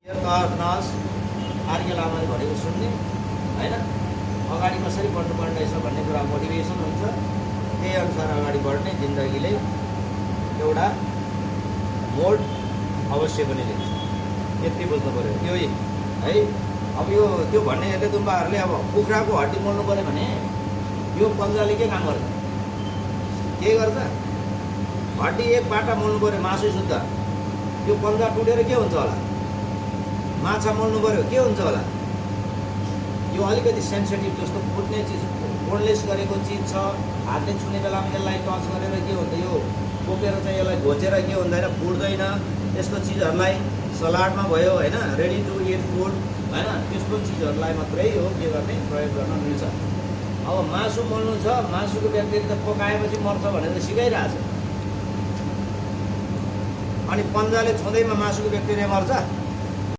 Nurse आर्य लामाले भनेको सुन्ने होइन, अगाडि कसरी बढ्नुपर्ने रहेछ भन्ने कुरा मोटिभेसन हुन्छ। त्यही अनुसार अगाडि बढ्ने जिन्दगीले एउटा मोड अवश्य पनि लिन्छ। यति बुझ्नु पऱ्यो त्यो है। अब यो त्यो भन्नेहरूले दुम्बाहरूले अब कुखुराको हड्डी मोल्नु पऱ्यो भने यो पन्जाले के काम गर्छ? के गर्छ? हड्डी एक बाटा मोल्नु पऱ्यो मासु शुद्ध, यो पन्जा टुटेर के हुन्छ होला? माछा मोल्नु पऱ्यो के हुन्छ होला? यो अलिकति सेन्सिटिभ जस्तो फुट्ने चिज, बोनलेस गरेको चिज छ, हातले छुने बेलामा यसलाई टच गरेर के हुन्छ, यो बोकेर चाहिँ यसलाई घोचेर के हुँदैन, फुट्दैन। त्यस्तो चिजहरूलाई सलाडमा भयो होइन, रेडी टु इट फुड होइन, त्यस्तो चिजहरूलाई मात्रै हो के गर्ने, प्रयोग गर्न मिल्छ। अब मासु मोल्नु छ, मासुको ब्याक्टेरिया त पकाएपछि मर्छ भनेर सिकाइरहेछ, अनि पन्जाले छुँदैमा मासुको ब्याक्टेरिया मर्छ?